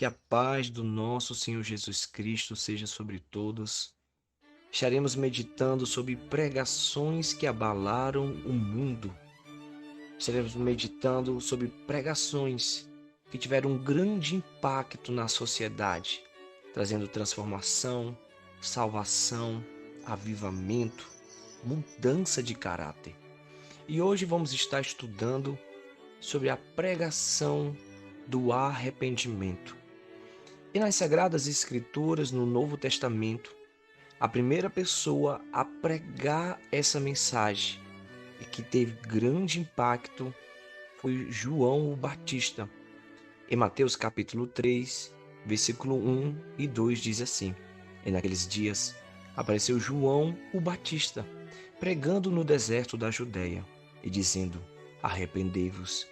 Que a paz do nosso Senhor Jesus Cristo seja sobre todos. Estaremos meditando sobre pregações que abalaram o mundo. Estaremos meditando sobre pregações que tiveram um grande impacto na sociedade, trazendo transformação, salvação, avivamento, mudança de caráter. E hoje vamos estar estudando sobre a pregação do arrependimento. E nas Sagradas Escrituras, no Novo Testamento, a primeira pessoa a pregar essa mensagem e que teve grande impacto foi João o Batista. Em Mateus capítulo 3, versículo 1 e 2 diz assim: E naqueles dias apareceu João o Batista, pregando no deserto da Judéia e dizendo: Arrependei-vos,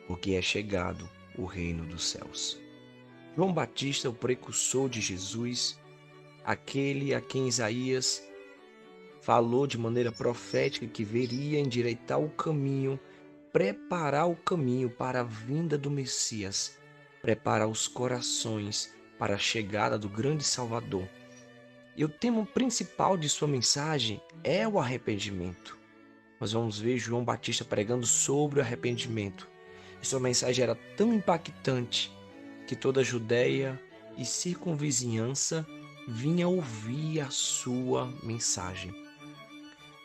porque é chegado o reino dos céus. João Batista, o precursor de Jesus, aquele a quem Isaías falou de maneira profética que veria endireitar o caminho, preparar o caminho para a vinda do Messias, preparar os corações para a chegada do grande Salvador. E o tema principal de sua mensagem é o arrependimento. Nós vamos ver João Batista pregando sobre o arrependimento. E sua mensagem era tão impactante que toda a Judéia e circunvizinhança vinha ouvir a sua mensagem.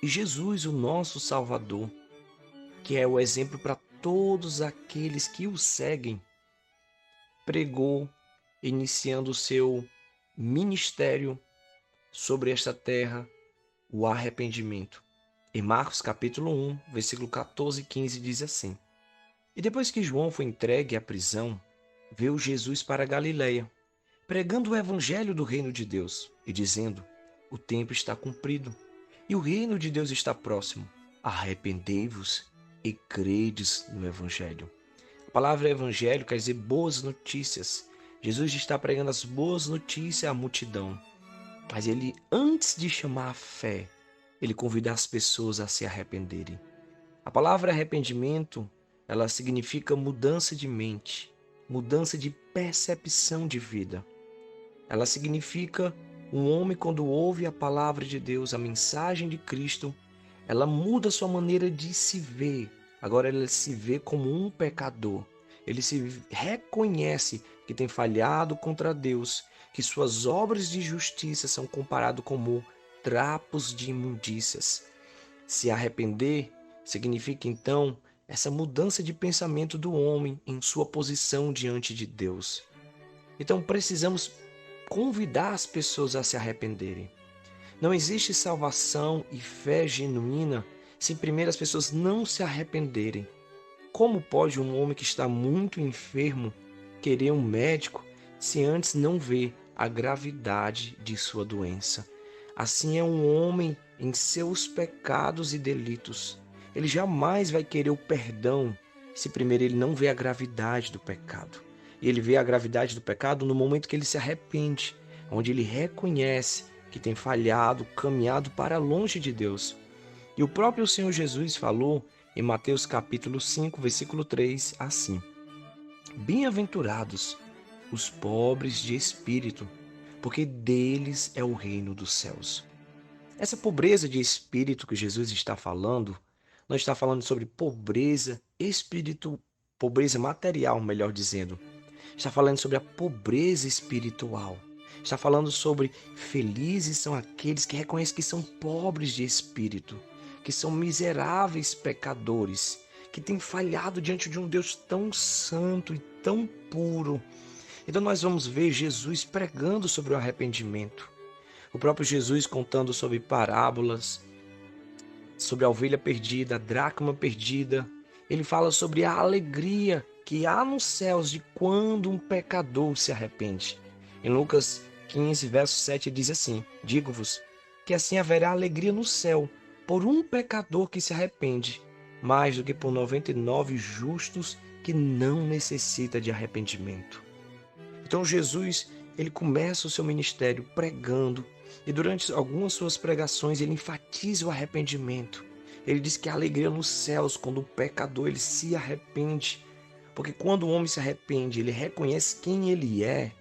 E Jesus, o nosso Salvador, que é o exemplo para todos aqueles que o seguem, pregou, iniciando o seu ministério sobre esta terra, o arrependimento. Em Marcos capítulo 1, versículo 14 e 15 diz assim: E depois que João foi entregue à prisão, veio Jesus para a Galileia, pregando o evangelho do reino de Deus e dizendo: O tempo está cumprido e o reino de Deus está próximo. Arrependei-vos e credes no evangelho. A palavra evangelho quer dizer boas notícias. Jesus está pregando as boas notícias à multidão. Mas ele, antes de chamar a fé, ele convida as pessoas a se arrependerem. A palavra arrependimento, ela significa mudança de mente, mudança de percepção de vida. Ela significa um homem quando ouve a palavra de Deus, a mensagem de Cristo, ela muda sua maneira de se ver. Agora ele se vê como um pecador. Ele se reconhece que tem falhado contra Deus, que suas obras de justiça são comparadas como trapos de imundícias. Se arrepender significa então essa mudança de pensamento do homem em sua posição diante de Deus. Então precisamos convidar as pessoas a se arrependerem. Não existe salvação e fé genuína se primeiro as pessoas não se arrependerem. Como pode um homem que está muito enfermo querer um médico se antes não vê a gravidade de sua doença? Assim é um homem em seus pecados e delitos. Ele jamais vai querer o perdão se primeiro ele não vê a gravidade do pecado. E ele vê a gravidade do pecado no momento que ele se arrepende, onde ele reconhece que tem falhado, caminhado para longe de Deus. E o próprio Senhor Jesus falou em Mateus capítulo 5, versículo 3, assim: Bem-aventurados os pobres de espírito, porque deles é o reino dos céus. Essa pobreza de espírito que Jesus está falando, não está falando sobre pobreza pobreza material, melhor dizendo. Está falando sobre a pobreza espiritual. Está falando sobre felizes são aqueles que reconhecem que são pobres de espírito, que são miseráveis pecadores, que têm falhado diante de um Deus tão santo e tão puro. Então nós vamos ver Jesus pregando sobre o arrependimento. O próprio Jesus contando sobre parábolas, sobre a ovelha perdida, a dracma perdida. Ele fala sobre a alegria que há nos céus de quando um pecador se arrepende. Em Lucas 15, verso 7 diz assim: Digo-vos que assim haverá alegria no céu por um pecador que se arrepende, mais do que por 99 justos que não necessitam de arrependimento. Então Jesus, ele começa o seu ministério pregando, e durante algumas suas pregações ele enfatiza o arrependimento. Ele diz que há alegria nos céus quando o pecador ele se arrepende. Porque quando o homem se arrepende, ele reconhece quem ele é,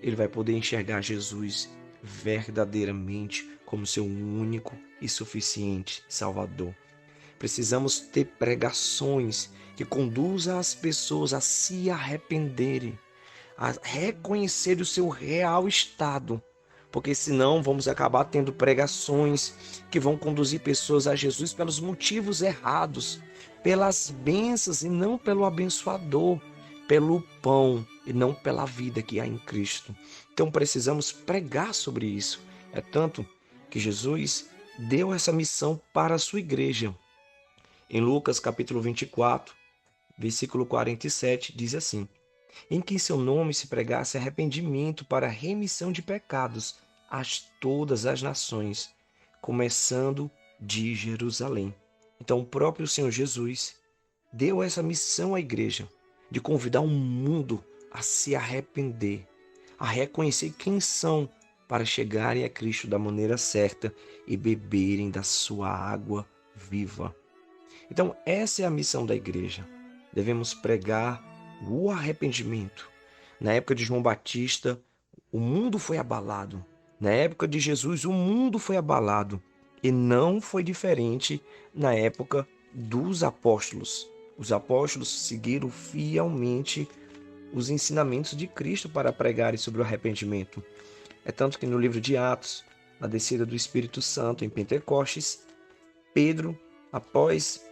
ele vai poder enxergar Jesus verdadeiramente como seu único e suficiente Salvador. Precisamos ter pregações que conduzam as pessoas a se arrependerem, a reconhecer o seu real estado, porque senão vamos acabar tendo pregações que vão conduzir pessoas a Jesus pelos motivos errados, pelas bênçãos e não pelo abençoador, pelo pão e não pela vida que há em Cristo. Então precisamos pregar sobre isso. É tanto que Jesus deu essa missão para a sua igreja. Em Lucas capítulo 24, versículo 47, diz assim: em que em seu nome se pregasse arrependimento para remissão de pecados a todas as nações, começando de Jerusalém. Então, o próprio Senhor Jesus deu essa missão à igreja de convidar o mundo a se arrepender, a reconhecer quem são para chegarem a Cristo da maneira certa e beberem da sua água viva. Então, essa é a missão da igreja. Devemos pregar o arrependimento. Na época de João Batista, o mundo foi abalado. Na época de Jesus, o mundo foi abalado. E não foi diferente na época dos apóstolos. Os apóstolos seguiram fielmente os ensinamentos de Cristo para pregarem sobre o arrependimento. É tanto que no livro de Atos, na descida do Espírito Santo em Pentecostes, Pedro, após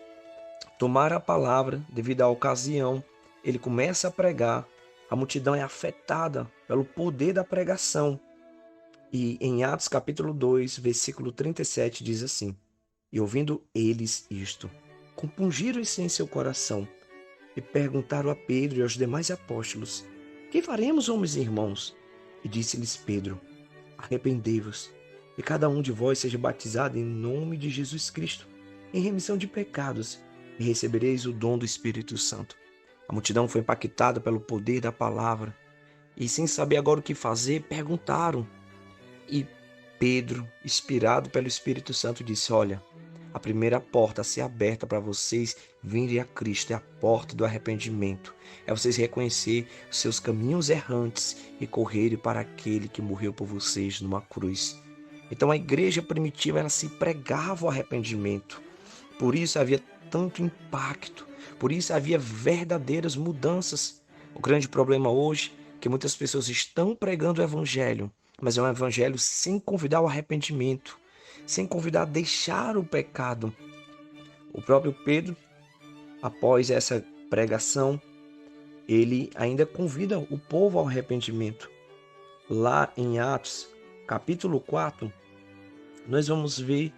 tomar a palavra devido à ocasião, ele começa a pregar, a multidão é afetada pelo poder da pregação. E em Atos capítulo 2, versículo 37 diz assim: e ouvindo eles isto, compungiram-se em seu coração e perguntaram a Pedro e aos demais apóstolos: que faremos, homens e irmãos? E disse-lhes Pedro: arrependei-vos, e cada um de vós seja batizado em nome de Jesus Cristo, em remissão de pecados, e recebereis o dom do Espírito Santo. A multidão foi impactada pelo poder da palavra e, sem saber agora o que fazer, perguntaram. E Pedro, inspirado pelo Espírito Santo, disse: olha, a primeira porta a ser aberta para vocês virem a Cristo é a porta do arrependimento. É vocês reconhecer os seus caminhos errantes e correrem para aquele que morreu por vocês numa cruz. Então a igreja primitiva, ela se pregava o arrependimento. Por isso havia tanto impacto, por isso havia verdadeiras mudanças. O grande problema hoje é que muitas pessoas estão pregando o evangelho, mas é um evangelho sem convidar ao arrependimento, sem convidar a deixar o pecado. O próprio Pedro, após essa pregação, ele ainda convida o povo ao arrependimento. Lá em Atos, capítulo 4, nós vamos ver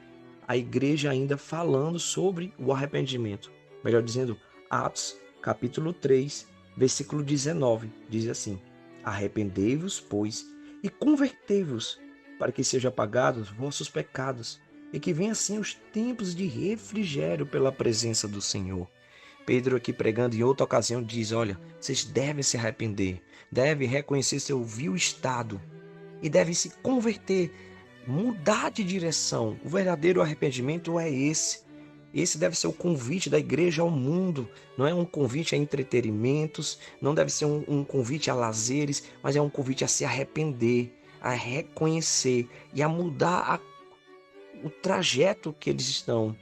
a igreja ainda falando sobre o arrependimento. Melhor dizendo, Atos, capítulo 3, versículo 19, diz assim: arrependei-vos, pois, e convertei-vos, para que sejam apagados vossos pecados, e que venham assim os tempos de refrigério pela presença do Senhor. Pedro aqui pregando em outra ocasião diz: olha, vocês devem se arrepender, devem reconhecer seu vil estado e devem se converter, mudar de direção. O verdadeiro arrependimento é esse. Esse deve ser o convite da igreja ao mundo. Não é um convite a entretenimentos, não deve ser um convite a lazeres, mas é um convite a se arrepender, a reconhecer e a mudar o trajeto que eles estão.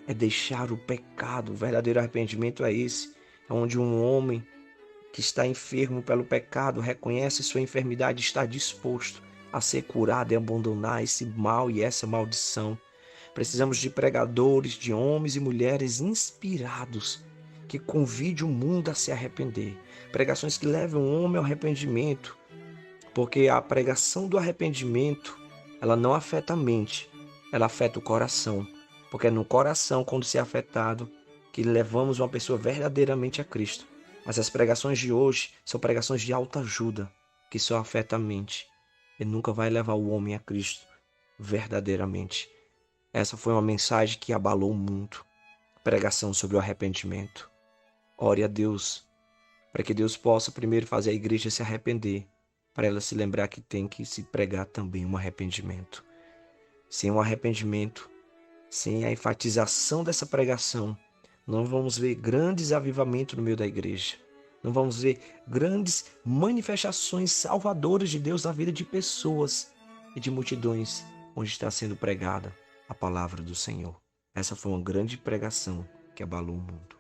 É deixar o pecado. O verdadeiro arrependimento é esse. É onde um homem que está enfermo pelo pecado reconhece sua enfermidade e está disposto a ser curado e abandonar esse mal e essa maldição. Precisamos de pregadores, de homens e mulheres inspirados que convide o mundo a se arrepender. Pregações que levem o homem ao arrependimento, porque a pregação do arrependimento, ela não afeta a mente, ela afeta o coração. Porque é no coração, quando se é afetado, que levamos uma pessoa verdadeiramente a Cristo. Mas as pregações de hoje são pregações de autoajuda, que só afetam a mente e nunca vai levar o homem a Cristo verdadeiramente. Essa foi uma mensagem que abalou o mundo. Pregação sobre o arrependimento. Ore a Deus, para que Deus possa primeiro fazer a igreja se arrepender, para ela se lembrar que tem que se pregar também um arrependimento. Sem um arrependimento, sem a enfatização dessa pregação, Não vamos ver grandes avivamentos no meio da igreja. Não vamos ver grandes manifestações salvadoras de Deus na vida de pessoas e de multidões onde está sendo pregada a palavra do Senhor. Essa foi uma grande pregação que abalou o mundo.